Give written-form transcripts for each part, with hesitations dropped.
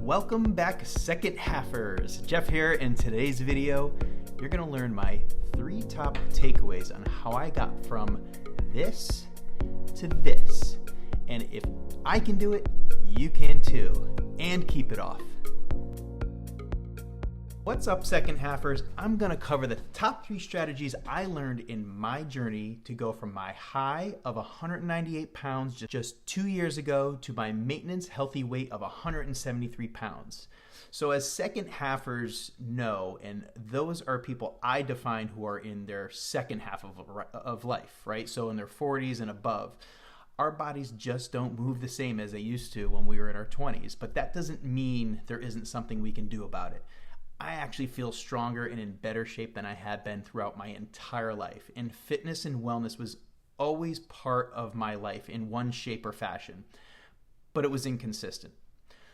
Welcome back, second halfers. Jeff here. In today's video, you're going to learn my 3 top takeaways on how I got from this to this. And if I can do it, you can too. And keep it off. What's up, second halfers? I'm going to cover the top 3 strategies I learned in my journey to go from my high of 198 pounds just 2 years ago to my maintenance healthy weight of 173 pounds. So as second halfers know, and those are people I define who are in their second half of life, right? So in their 40s and above. Our bodies just don't move the same as they used to when we were in our 20s, but that doesn't mean there isn't something we can do about it. I actually feel stronger and in better shape than I have been throughout my entire life. And fitness and wellness was always part of my life in one shape or fashion, but it was inconsistent.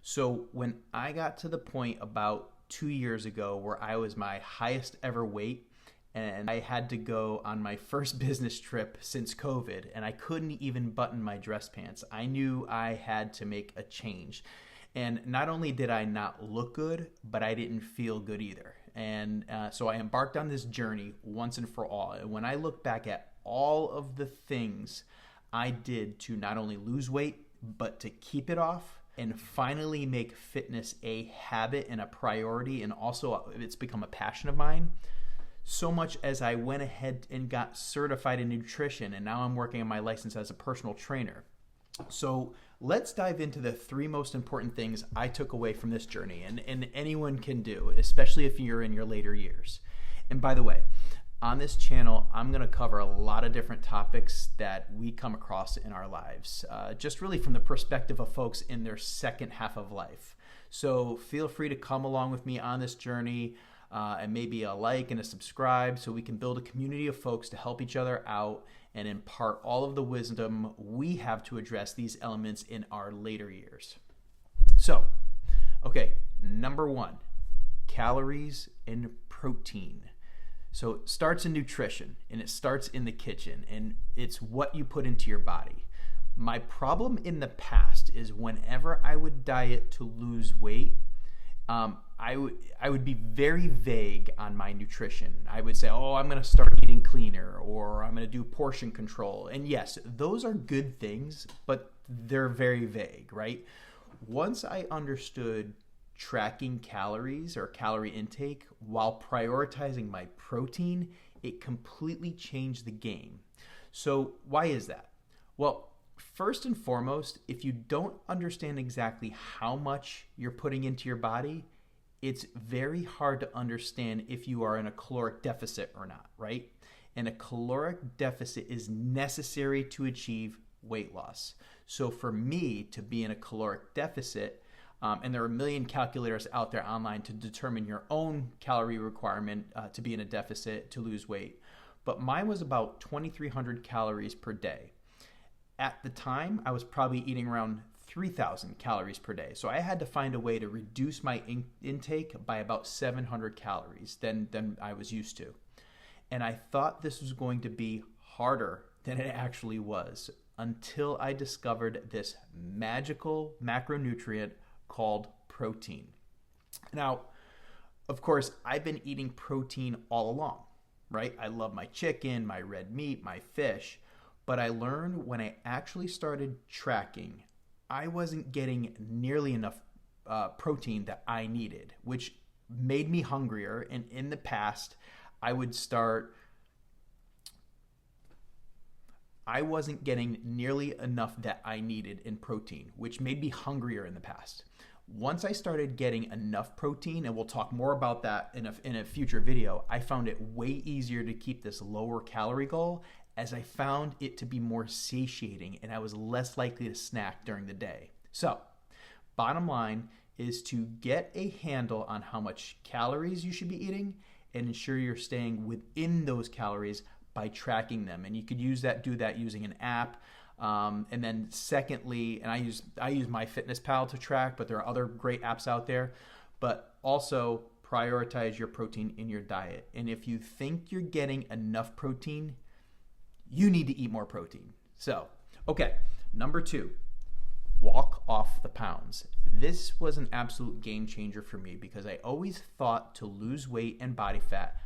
So when I got to the point about 2 years ago where I was my highest ever weight, and I had to go on my first business trip since COVID, and I couldn't even button my dress pants, I knew I had to make a change. And not only did I not look good, but I didn't feel good either. And so I embarked on this journey once and for all. And when I look back at all of the things I did to not only lose weight, but to keep it off and finally make fitness a habit and a priority, and also it's become a passion of mine, so much as I went ahead and got certified in nutrition, and now I'm working on my license as a personal trainer. So let's dive into the 3 most important things I took away from this journey, and anyone can do, especially if you're in your later years. And by the way, on this channel, I'm going to cover a lot of different topics that we come across in our lives, just really from the perspective of folks in their second half of life. So feel free to come along with me on this journey, and maybe a like and a subscribe so we can build a community of folks to help each other out and impart all of the wisdom we have to address these elements in our later years. So, okay, number 1, calories and protein. So it starts in nutrition, and it starts in the kitchen, and it's what you put into your body. My problem in the past is whenever I would diet to lose weight, I would be very vague on my nutrition. I would say, oh, I'm going to start eating cleaner, or I'm going to do portion control. And yes, those are good things, but they're very vague, right? Once I understood tracking calories or calorie intake while prioritizing my protein, it completely changed the game. So why is that? Well, first and foremost, if you don't understand exactly how much you're putting into your body, it's very hard to understand if you are in a caloric deficit or not, right? And a caloric deficit is necessary to achieve weight loss. So for me to be in a caloric deficit, and there are a million calculators out there online to determine your own calorie requirement to be in a deficit to lose weight, but mine was about 2,300 calories per day. At the time, I was probably eating around 3,000 calories per day. So I had to find a way to reduce my intake by about 700 calories than I was used to. And I thought this was going to be harder than it actually was until I discovered this magical macronutrient called protein. Now, of course, I've been eating protein all along, right? I love my chicken, my red meat, my fish. But I learned when I actually started tracking, I wasn't getting nearly enough protein that I needed, which made me hungrier. And in the past, I wasn't getting nearly enough that I needed in protein, which made me hungrier in the past. Once I started getting enough protein, and we'll talk more about that in a future video, I found it way easier to keep this lower calorie goal, as I found it to be more satiating and I was less likely to snack during the day. So, bottom line is to get a handle on how much calories you should be eating and ensure you're staying within those calories by tracking them. And you could do that using an app. And then secondly, and I use MyFitnessPal to track, but there are other great apps out there. But also prioritize your protein in your diet. And if you think you're getting enough protein, you need to eat more protein. So, okay, number 2, walk off the pounds. This was an absolute game changer for me because I always thought to lose weight and body fat,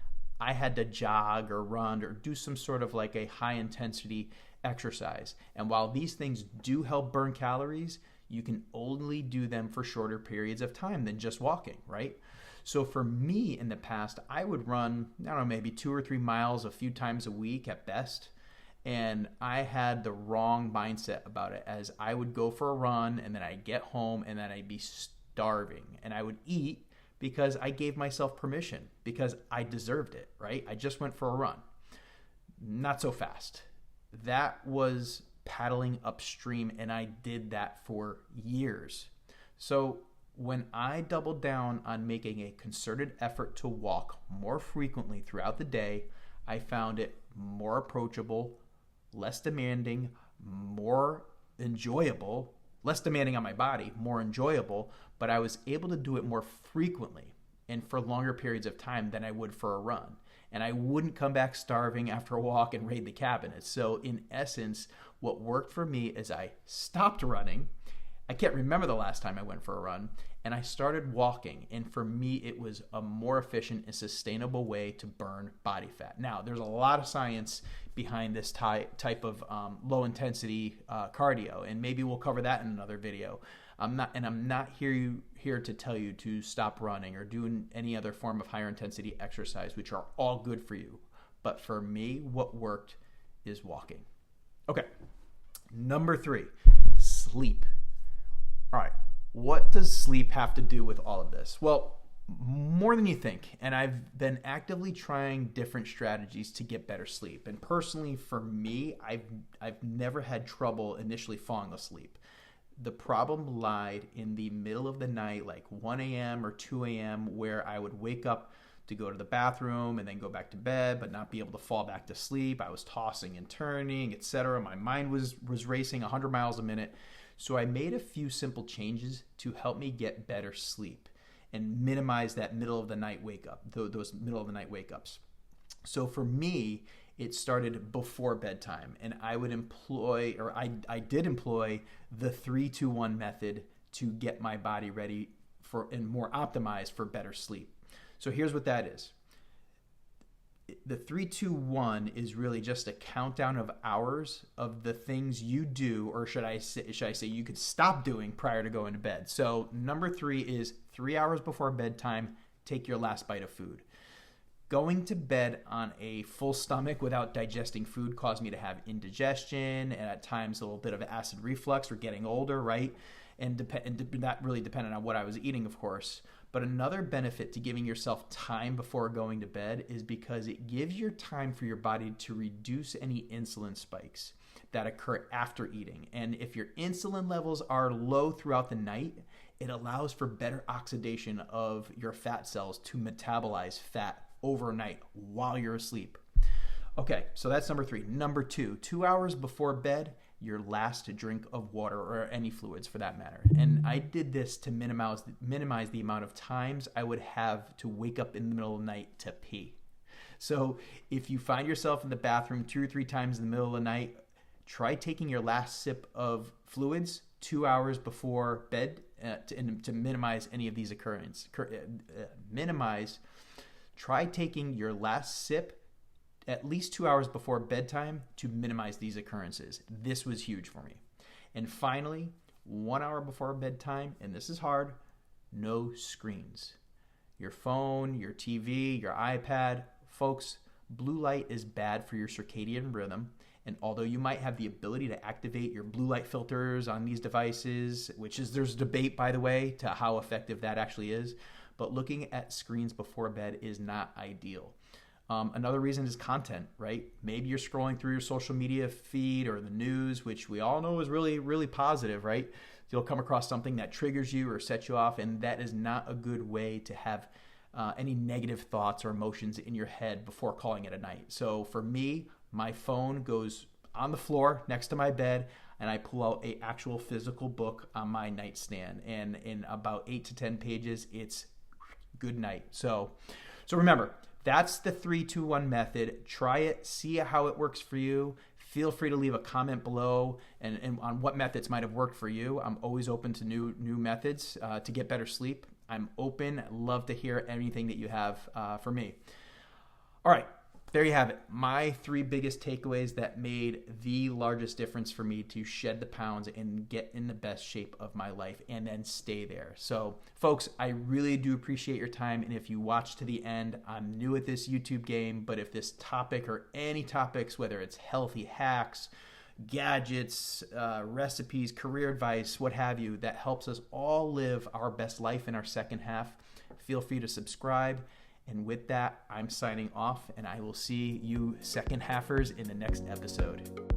I had to jog or run or do some sort of like a high intensity exercise. And while these things do help burn calories, you can only do them for shorter periods of time than just walking, right? So for me in the past, I would run, I don't know, maybe 2 or 3 miles a few times a week at best. And I had the wrong mindset about it, as I would go for a run and then I'd get home and then I'd be starving and I would eat because I gave myself permission because I deserved it, right? I just went for a run. Not so fast. That was paddling upstream, and I did that for years. So when I doubled down on making a concerted effort to walk more frequently throughout the day, I found it more approachable, less demanding, more enjoyable, less demanding on my body, more enjoyable, but I was able to do it more frequently and for longer periods of time than I would for a run. And I wouldn't come back starving after a walk and raid the cabinets. So in essence, what worked for me is I stopped running. I can't remember the last time I went for a run, and I started walking. And for me, it was a more efficient and sustainable way to burn body fat. Now, there's a lot of science behind this type of low intensity cardio, and maybe we'll cover that in another video. I'm not here to tell you to stop running or doing any other form of higher intensity exercise, which are all good for you. But for me, what worked is walking. Okay, number 3, sleep. All right, what does sleep have to do with all of this? Well, more than you think, and I've been actively trying different strategies to get better sleep. And personally, for me, I've never had trouble initially falling asleep. The problem lied in the middle of the night, like 1 a.m. or 2 a.m., where I would wake up to go to the bathroom and then go back to bed, but not be able to fall back to sleep. I was tossing and turning, etc. My mind was racing 100 miles a minute. So I made a few simple changes to help me get better sleep and minimize that middle of the night wake up, those middle of the night wake ups. So for me, it started before bedtime, and I would employ, or I did employ, the 3-2-1 method to get my body ready for and more optimized for better sleep. So here's what that is. The 3-2-1 is really just a countdown of hours of the things you do, or should I say you could stop doing prior to going to bed. So number 3 is 3 hours before bedtime, take your last bite of food. Going to bed on a full stomach without digesting food caused me to have indigestion and at times a little bit of acid reflux. We're getting older, right? And that really depended on what I was eating, of course. But another benefit to giving yourself time before going to bed is because it gives your time for your body to reduce any insulin spikes that occur after eating. And if your insulin levels are low throughout the night, it allows for better oxidation of your fat cells to metabolize fat overnight while you're asleep. Okay, so that's number 3. Number 2, 2 hours before bed, your last drink of water or any fluids for that matter. And I did this to minimize the amount of times I would have to wake up in the middle of the night to pee. So if you find yourself in the bathroom 2 or 3 times in the middle of the night, try taking your last sip of fluids 2 hours before bed to minimize any of these occurrences. Try taking your last sip at least 2 hours before bedtime to minimize these occurrences. This was huge for me. And finally, 1 hour before bedtime, and this is hard, no screens. Your phone, your TV, your iPad. Folks, blue light is bad for your circadian rhythm. And although you might have the ability to activate your blue light filters on these devices, there's debate, by the way, to how effective that actually is, but looking at screens before bed is not ideal. Another reason is content, right? Maybe you're scrolling through your social media feed or the news, which we all know is really, really positive, right? You'll come across something that triggers you or sets you off, and that is not a good way to have any negative thoughts or emotions in your head before calling it a night. So for me, my phone goes on the floor next to my bed, and I pull out an actual physical book on my nightstand. And in about 8 to 10 pages, it's good night. So remember, that's the 3-2-1 method. Try it, see how it works for you. Feel free to leave a comment below and on what methods might have worked for you. I'm always open to new methods to get better sleep. I'm open. Love to hear anything that you have for me. All right, there you have it. My 3 biggest takeaways that made the largest difference for me to shed the pounds and get in the best shape of my life and then stay there. So, folks, I really do appreciate your time. And if you watch to the end, I'm new at this YouTube game, but if this topic or any topics, whether it's healthy hacks, gadgets, recipes, career advice, what have you, that helps us all live our best life in our second half, feel free to subscribe. And with that, I'm signing off, and I will see you second halfers in the next episode.